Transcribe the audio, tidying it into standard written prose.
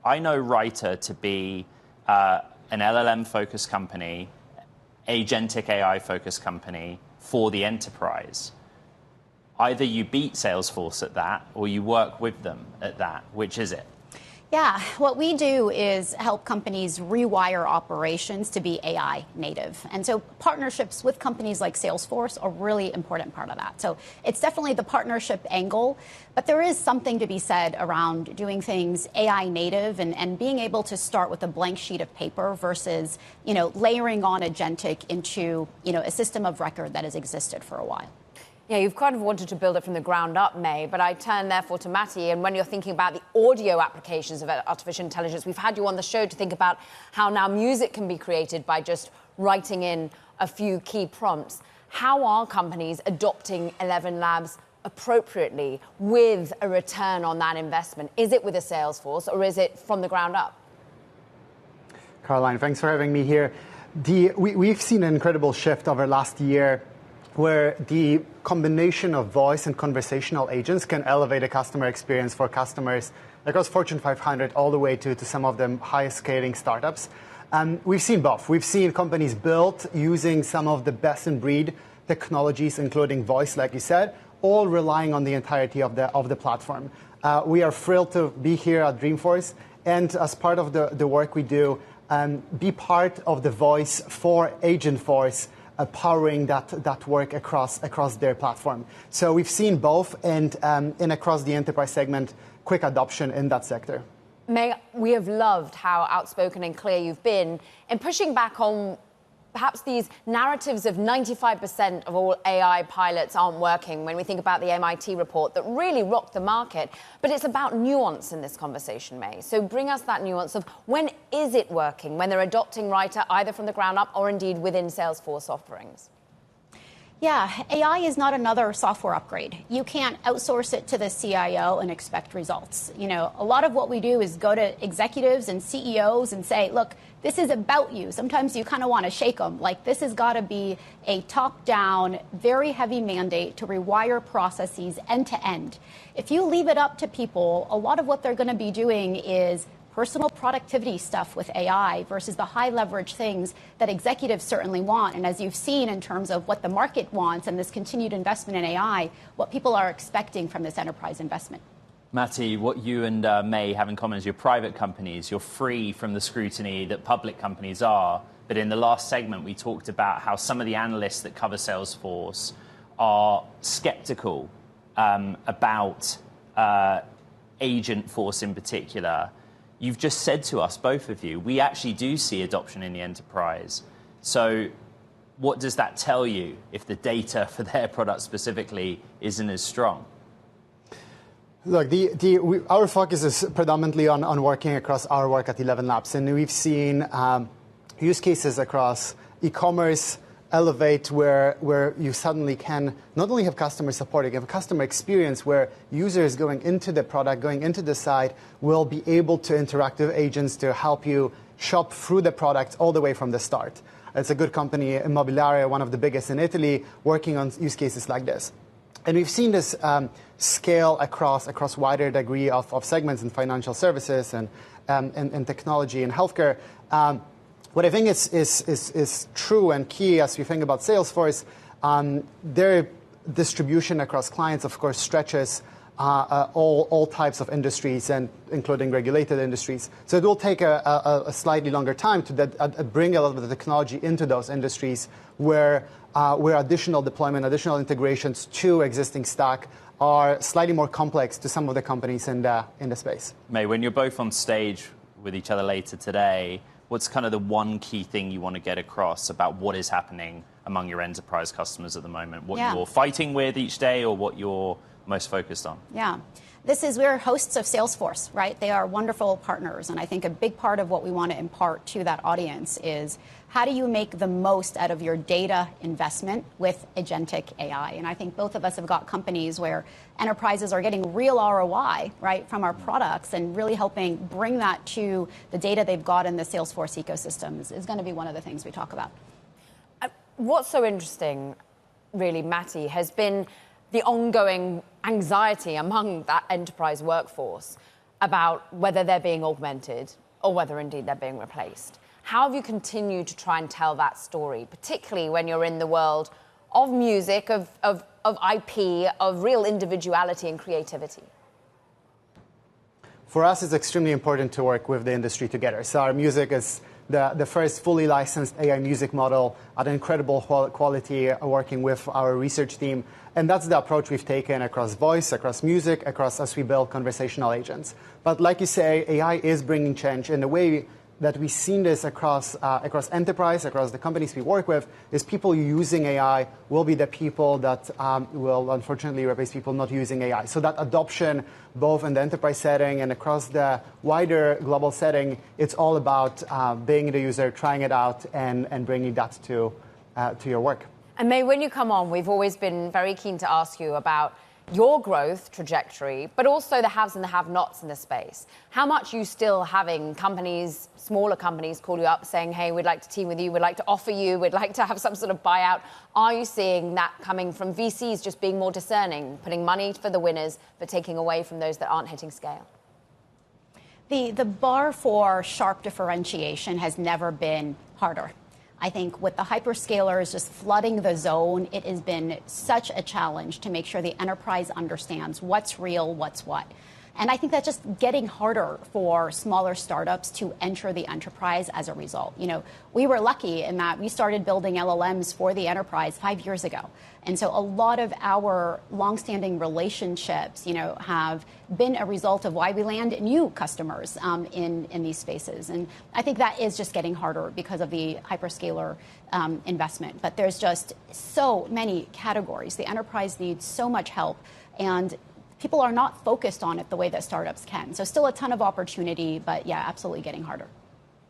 I know Writer to be an LLM-focused company, agentic AI-focused company for the enterprise. Either you beat Salesforce at that, or you work with them at that. Which is it? Yeah, what we do is help companies rewire operations to be AI native. And so partnerships with companies like Salesforce are a really important part of that. So it's definitely the partnership angle, but there is something to be said around doing things AI native and being able to start with a blank sheet of paper versus, layering on agentic into, a system of record that has existed for a while. Yeah, you've kind of wanted to build it from the ground up, May, but I turn therefore to Matti, and when you're thinking about the audio applications of artificial intelligence, we've had you on the show to think about how now music can be created by just writing in a few key prompts. How are companies adopting ElevenLabs appropriately with a return on that investment? Is it with a Salesforce or is it from the ground up? Caroline, thanks for having me here. We've seen an incredible shift over last year where the combination of voice and conversational agents can elevate a customer experience for customers across Fortune 500 all the way to some of the highest scaling startups. We've seen both. We've seen companies built using some of the best in breed technologies, including voice, like you said, all relying on the entirety of the platform. We are thrilled to be here at Dreamforce, and as part of the work we do, be part of the voice for Agentforce, powering that work across their platform. So we've seen both, and across the enterprise segment, quick adoption in that sector. May, we have loved how outspoken and clear you've been in pushing back on perhaps these narratives of 95% of all AI pilots aren't working when we think about the MIT report that really rocked the market. But it's about nuance in this conversation, May. So bring us that nuance of when is it working, when they're adopting Writer either from the ground up or indeed within Salesforce offerings? Yeah, AI is not another software upgrade. You can't outsource it to the CIO and expect results. A lot of what we do is go to executives and CEOs and say, look, this is about you. Sometimes you kind of want to shake them. Like, this has got to be a top-down, very heavy mandate to rewire processes end to end. If you leave it up to people, a lot of what they're going to be doing is personal productivity stuff with AI versus the high leverage things that executives certainly want. And as you've seen in terms of what the market wants and this continued investment in AI, what people are expecting from this enterprise investment. Matti, what you and May have in common is you're private companies. You're free from the scrutiny that public companies are. But in the last segment, we talked about how some of the analysts that cover Salesforce are skeptical about Agentforce in particular. You've just said to us, both of you, we actually do see adoption in the enterprise. So what does that tell you if the data for their product specifically isn't as strong? Look, our focus is predominantly on working across our work at ElevenLabs. And we've seen use cases across e-commerce, Elevate, where you suddenly can not only have customer support, you have a customer experience where users going into the product, going into the site, will be able to interact with agents to help you shop through the product all the way from the start. It's a good company, Immobiliare, one of the biggest in Italy, working on use cases like this. And we've seen this scale across wider degree of segments in financial services and technology and healthcare. What I think is true and key as we think about Salesforce, their distribution across clients, of course, stretches all types of industries, and including regulated industries. So it will take a slightly longer time to bring a lot of the technology into those industries where additional deployment, additional integrations to existing stack are slightly more complex to some of the companies in the space. May, when you're both on stage with each other later today, what's kind of the one key thing you want to get across about what is happening among your enterprise customers at the moment? What you're fighting with each day or what you're most focused on? Yeah. We're hosts of Salesforce, right? They are wonderful partners. And I think a big part of what we want to impart to that audience is how do you make the most out of your data investment with agentic AI? And I think both of us have got companies where enterprises are getting real ROI, right, from our products, and really helping bring that to the data they've got in the Salesforce ecosystem is going to be one of the things we talk about. What's so interesting, really, Matti, has been the ongoing anxiety among that enterprise workforce about whether they're being augmented or whether indeed they're being replaced. How have you continued to try and tell that story, particularly when you're in the world of music, of IP, of real individuality and creativity? For us, it's extremely important to work with the industry together. So our music is the first fully licensed AI music model at incredible quality, working with our research team. And that's the approach we've taken across voice, across music, across as we build conversational agents. But like you say, AI is bringing change in the way that we've seen this across enterprise, across the companies we work with, is people using AI will be the people that will unfortunately replace people not using AI. So that adoption, both in the enterprise setting and across the wider global setting, it's all about being the user, trying it out, and bringing that to your work. And May, when you come on, we've always been very keen to ask you about your growth trajectory, but also the haves and the have-nots in the space. How much you still having companies, smaller companies, call you up saying, hey, we'd like to team with you, we'd like to offer you, we'd like to have some sort of buyout. Are you seeing that coming from VCs just being more discerning, putting money for the winners, but taking away from those that aren't hitting scale? The bar for sharp differentiation has never been harder. I think with the hyperscalers just flooding the zone, it has been such a challenge to make sure the enterprise understands what's real, what's what. And I think that's just getting harder for smaller startups to enter the enterprise as a result. You know, we were lucky in that we started building LLMs for the enterprise 5 years ago. And so a lot of our longstanding relationships, you know, have been a result of why we land new customers in these spaces. And I think that is just getting harder because of the hyperscaler investment. But there's just so many categories. The enterprise needs so much help. And people are not focused on it the way that startups can. So still a ton of opportunity, but yeah, absolutely getting harder.